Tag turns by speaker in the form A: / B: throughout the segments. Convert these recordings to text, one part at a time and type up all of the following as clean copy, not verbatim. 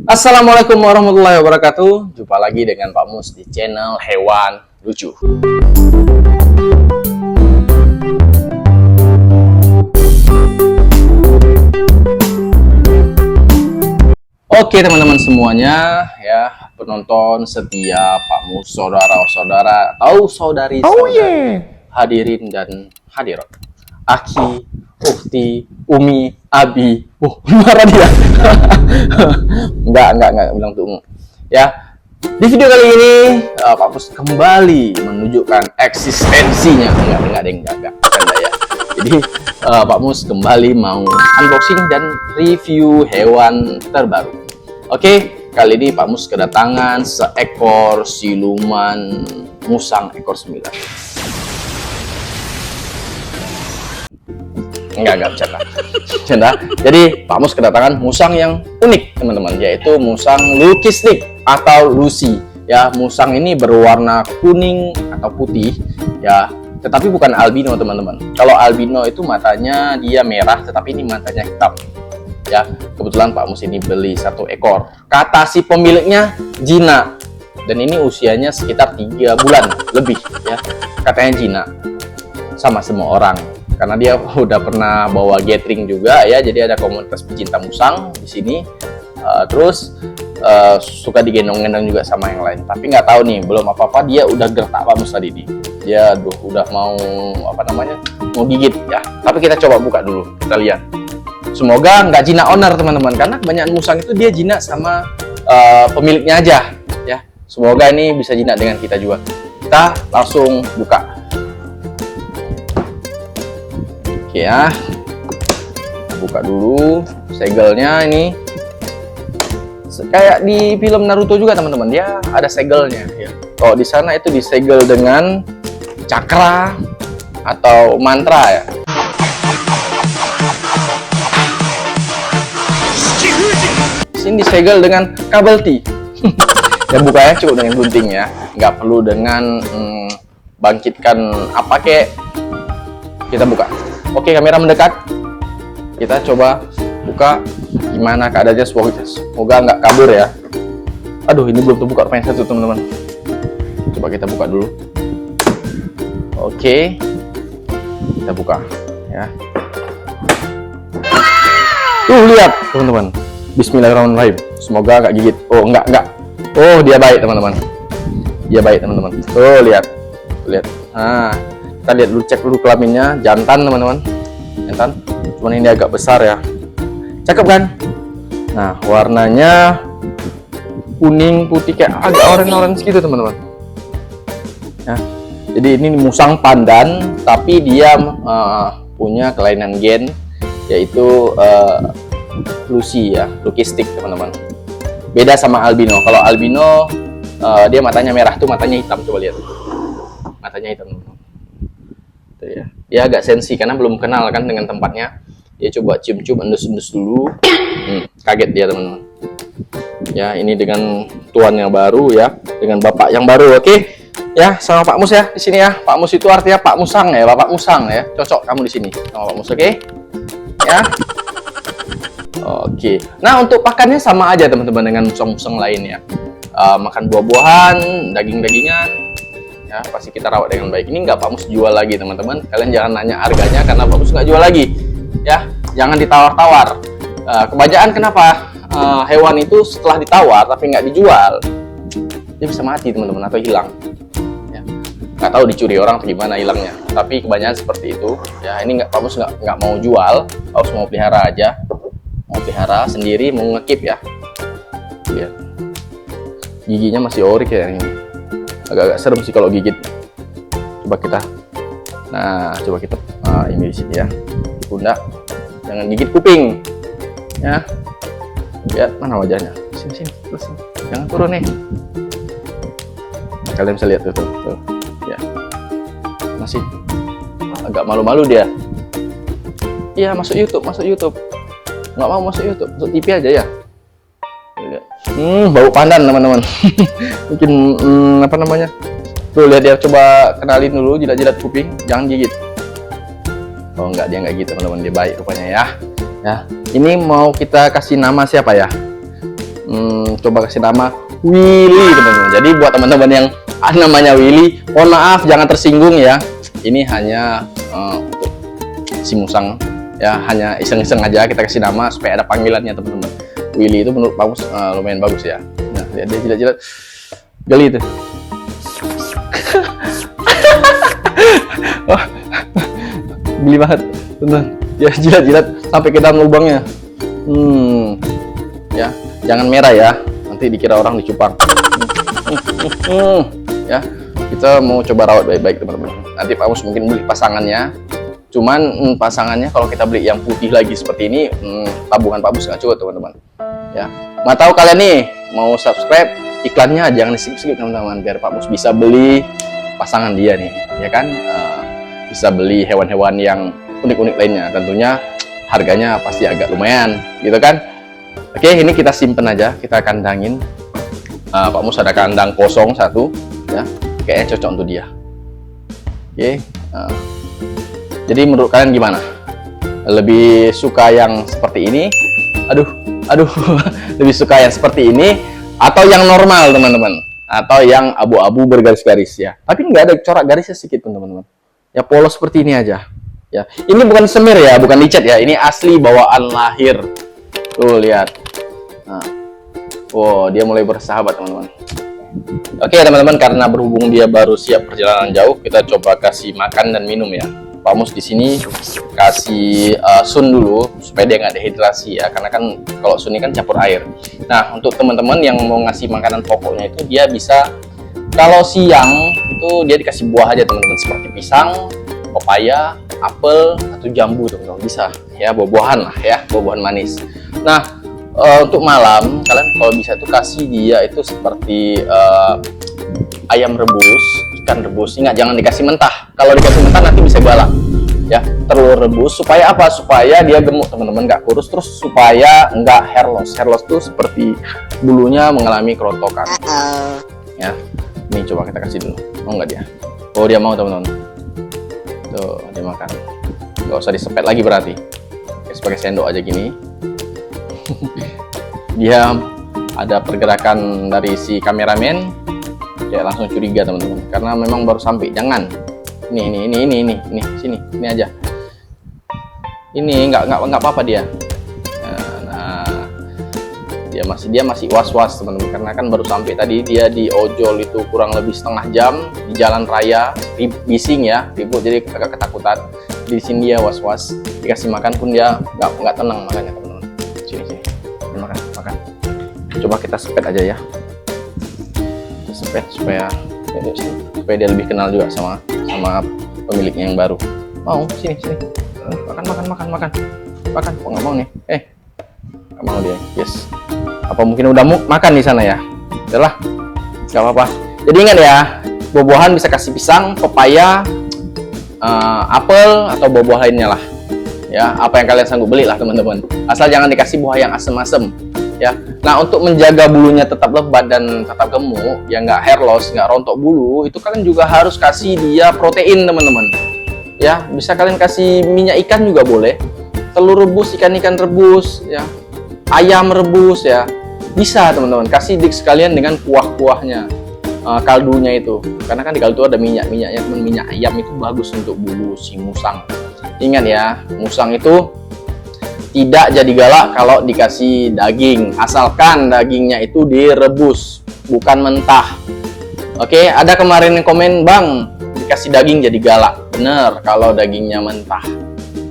A: Assalamualaikum warahmatullahi wabarakatuh. Jumpa lagi dengan Pak Mus di channel Hewan Lucu. Oke teman-teman semuanya, ya penonton setia Pak Mus, saudara-saudara atau saudari-saudari, hadirin dan hadirat, Aki, Ukti, Umi, Abi. Marah dia. Enggak bilang tuh. Ya, di video kali ini Pak Mus kembali menunjukkan eksistensinya. Enggak. Canda ya. Jadi Pak Mus kembali mau unboxing dan review hewan terbaru. Oke, kali ini Pak Mus kedatangan seekor siluman musang ekor 9. Enggak bercanda. Jadi Pak Mus kedatangan musang yang unik teman-teman, yaitu musang lukistik atau Lucy. Ya, musang ini berwarna kuning atau putih ya, tetapi bukan albino teman-teman. Kalau albino itu matanya dia merah, tetapi ini matanya hitam. Ya, kebetulan Pak Mus ini beli 1 ekor. Kata si pemiliknya Jina, dan ini usianya sekitar 3 bulan lebih ya. Katanya Jina sama semua orang, karena dia udah pernah bawa gathering juga ya, jadi ada komunitas pecinta musang di sini. Terus suka digendong-gendong juga sama yang lain, tapi nggak tahu nih, belum apa-apa dia udah gertak Pak Mus tadi nih. Dia udah mau mau gigit ya, tapi kita coba buka dulu, kita lihat. Semoga nggak jina owner teman-teman, karena kebanyakan musang itu dia jina sama pemiliknya aja ya. Semoga ini bisa jina dengan kita juga. Kita langsung buka. Oke ya, buka dulu segelnya. Ini kayak di film Naruto juga teman-teman, dia ada segelnya ya. Kalau di sana itu disegel dengan cakra atau mantra ya. Sini disegel dengan kabel T. Dan bukanya cukup dengan gunting ya, nggak perlu dengan bangkitkan apa kek. Kita buka. Oke, kamera mendekat. Kita coba buka gimana keadaannya, semoga nggak kabur ya. Aduh, ini belum terbuka rupanya satu teman-teman. Coba kita buka dulu. Oke, kita buka ya. Lihat teman-teman. Bismillahirrahmanirrahim. Semoga nggak gigit. Oh, enggak. Oh, dia baik teman-teman. Tuh, lihat. Nah, kita lihat dulu, cek dulu kelaminnya. Jantan teman-teman. Jantan. Cuman ini agak besar ya. Cakep kan? Nah, warnanya kuning putih kayak agak orange gitu teman-teman. Ya. Jadi ini musang pandan, tapi dia punya kelainan gen, yaitu Lucy ya, lukistik teman-teman. Beda sama albino. Kalau albino dia matanya merah, tuh matanya hitam. Coba lihat, matanya hitam teman-teman. Tuh ya. Dia agak sensi karena belum kenal kan dengan tempatnya. Dia coba cium-cium, endus-endus dulu. Kaget dia teman-teman. Ya, ini dengan tuan yang baru ya, dengan bapak yang baru. Oke. Ya, sama Pak Mus ya di sini ya. Pak Mus itu artinya Pak Musang ya, Bapak Musang ya. Cocok kamu di sini sama Pak Mus, oke? Ya. Oke. Nah, untuk pakannya sama aja teman-teman dengan musang-musang lainnya. Makan buah-buahan, daging-dagingan. Ya, pasti kita rawat dengan baik. Ini nggak Pak Mus jual lagi teman-teman. Kalian jangan nanya harganya karena Pak Mus nggak jual lagi. Ya, jangan ditawar-tawar. Kebanyakan kenapa hewan itu setelah ditawar tapi nggak dijual, dia bisa mati teman-teman atau hilang. Ya, nggak tahu dicuri orang atau gimana hilangnya. Tapi kebanyakan seperti itu. Ya, ini Pak Mus nggak mau jual. Pak Mus mau pelihara aja. Mau pelihara sendiri, mau ngekip ya. Lihat, giginya masih ori kayak ini. Agak-agak serem sih kalau gigit. Coba kita ini di sini ya, di pundak. Jangan gigit kuping ya. Lihat mana wajahnya, sini terus jangan turun nih. Kalian bisa lihat tuh ya, masih agak malu-malu dia. Iya, masuk YouTube. Nggak mau masuk YouTube, masuk TV aja ya. Bau pandan teman-teman. Mungkin tuh lihat dia, coba kenalin dulu jilat-jilat kuping, jangan gigit. Oh enggak, dia nggak gitu teman-teman, dia baik rupanya ya. Ya, ini mau kita kasih nama siapa ya? coba kasih nama Willy teman-teman. Jadi buat teman-teman yang namanya Willy, mohon maaf jangan tersinggung ya. Ini hanya untuk si musang ya, hanya iseng-iseng aja kita kasih nama supaya ada panggilannya teman-teman. Willy itu menurut Pamus lumayan bagus ya. Nah, dia jilat-jilat geli itu. Wah, geli banget teman-teman. Ya jilat-jilat sampai ke dalam lubangnya. Ya, jangan merah ya. Nanti dikira orang dicupang. Ya, kita mau coba rawat baik-baik teman-teman. Nanti Pamus mungkin beli pasangannya. Cuman pasangannya kalau kita beli yang putih lagi seperti ini, tabungan Pamus nggak cukup teman-teman. Ya, mau tahu kalian nih mau subscribe, iklannya jangan di-skip teman-teman, biar Pamus bisa beli pasangan dia nih, ya kan? Bisa beli hewan-hewan yang unik-unik lainnya. Tentunya harganya pasti agak lumayan, gitu kan? Oke, ini kita simpen aja, kita kandangin. Pamus ada kandang kosong satu, ya, kayaknya cocok untuk dia. Oke. Jadi menurut kalian gimana? Lebih suka yang seperti ini? Aduh, lebih suka yang seperti ini atau yang normal teman-teman? Atau yang abu-abu bergaris-garis ya? Tapi nggak ada corak garisnya sedikit teman-teman. Ya polos seperti ini aja. Ya, ini bukan semir ya, bukan dicat ya. Ini asli bawaan lahir. Tuh lihat. Nah. Wow, dia mulai bersahabat teman-teman. Oke teman-teman, karena berhubung dia baru siap perjalanan jauh, kita coba kasih makan dan minum ya. Pamus di sini kasih sun dulu supaya dia nggak dehidrasi ya, karena kan kalau sun ini kan campur air. Nah, untuk teman-teman yang mau ngasih makanan pokoknya itu dia bisa, kalau siang itu dia dikasih buah aja teman-teman, seperti pisang, pepaya, apel atau jambu teman-teman, bisa ya, buah-buahan lah ya, buah-buahan manis. Nah, untuk malam kalian kalau bisa tuh kasih dia itu seperti ayam rebus, ikan rebus. Ingat jangan dikasih mentah. Kalau dikasih mentah nanti bisa galak. Ya, telur rebus supaya apa? Supaya dia gemuk teman-teman, nggak kurus, terus supaya nggak hair loss. Hair loss tuh seperti bulunya mengalami kerontokan. Ya, ini coba kita kasih dulu. Mau nggak dia? Oh dia mau teman-teman. Tuh dia makan. Nggak usah disepet lagi berarti. Oke, pakai sendok aja gini. Dia ada pergerakan dari si kameramen, ya langsung curiga teman-teman, karena memang baru sampai. Jangan ini sini aja, ini nggak apa-apa dia. Nah, dia masih was-was teman-teman, karena kan baru sampai tadi. Dia di ojol itu kurang lebih setengah jam di jalan raya, bising ya, ribut, jadi agak ketakutan. Di sini dia was-was, dikasih makan pun dia nggak tenang makanya teman-teman. Sini makan. Coba kita sepet aja ya, kita sepet supaya dia lebih kenal juga sama pemiliknya yang baru. Mau sini makan. Kok nggak mau nih? Nggak mau dia. Yes. Apa mungkin udah makan di sana ya? Udahlah, nggak apa-apa. Jadi ingat ya, buah-buahan bisa kasih pisang, pepaya, apel atau buah-buah lainnya lah. Ya, apa yang kalian sanggup beli lah teman-teman. Asal jangan dikasih buah yang asem-asem. Ya, nah untuk menjaga bulunya tetap lebat dan tetap gemuk, ya nggak hair loss, nggak rontok bulu, itu kalian juga harus kasih dia protein teman-teman. Ya, bisa kalian kasih minyak ikan juga boleh, telur rebus, ikan rebus, ya, ayam rebus ya, bisa teman-teman. Kasih dik sekalian dengan kuah-kuahnya, kaldunya itu, karena kan di kaldu ada minyaknya teman. Minyak ayam itu bagus untuk bulu si musang. Ingat ya, musang itu tidak jadi galak kalau dikasih daging, asalkan dagingnya itu direbus, bukan mentah. Oke, ada kemarin yang komen, bang dikasih daging jadi galak. Bener, kalau dagingnya mentah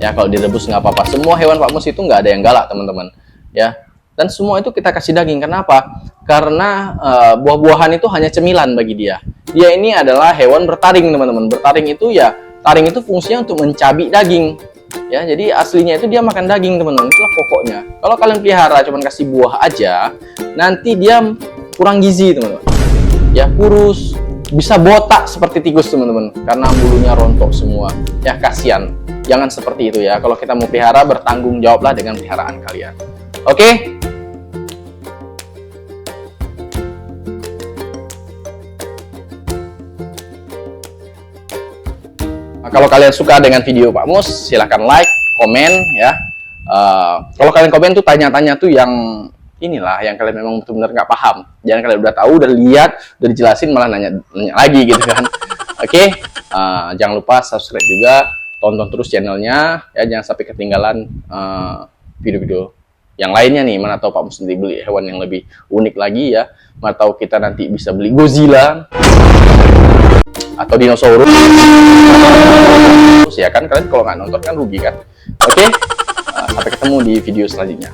A: ya, kalau direbus nggak apa-apa. Semua hewan Pak Mus itu nggak ada yang galak teman-teman ya, dan semua itu kita kasih daging. Kenapa? Karena buah-buahan itu hanya cemilan bagi dia. Dia ini adalah hewan bertaring teman-teman. Bertaring itu ya, taring itu fungsinya untuk mencabik daging. Ya, jadi aslinya itu dia makan daging teman-teman, itulah pokoknya. Kalau kalian pelihara cuman kasih buah aja, nanti dia kurang gizi teman-teman. Ya, kurus, bisa botak seperti tikus teman-teman, karena bulunya rontok semua. Ya, kasihan. Jangan seperti itu ya. Kalau kita mau pelihara, bertanggung jawablah dengan peliharaan kalian. Oke? Kalau kalian suka dengan video Pak Mus, silahkan like, komen ya. Kalau kalian komen tuh tanya-tanya tuh yang inilah yang kalian memang benar-benar nggak paham. Jangan kalian udah tahu, udah lihat, udah dijelasin malah nanya lagi gitu kan. Oke, jangan lupa subscribe juga, tonton terus channelnya ya, jangan sampai ketinggalan video-video yang lainnya nih. Mana tahu Pak Mus nanti beli hewan yang lebih unik lagi ya, mana tahu kita nanti bisa beli Godzilla atau dinosaurus ya kan. Kalian kalau nggak nonton kan rugi kan. Oke, sampai ketemu di video selanjutnya.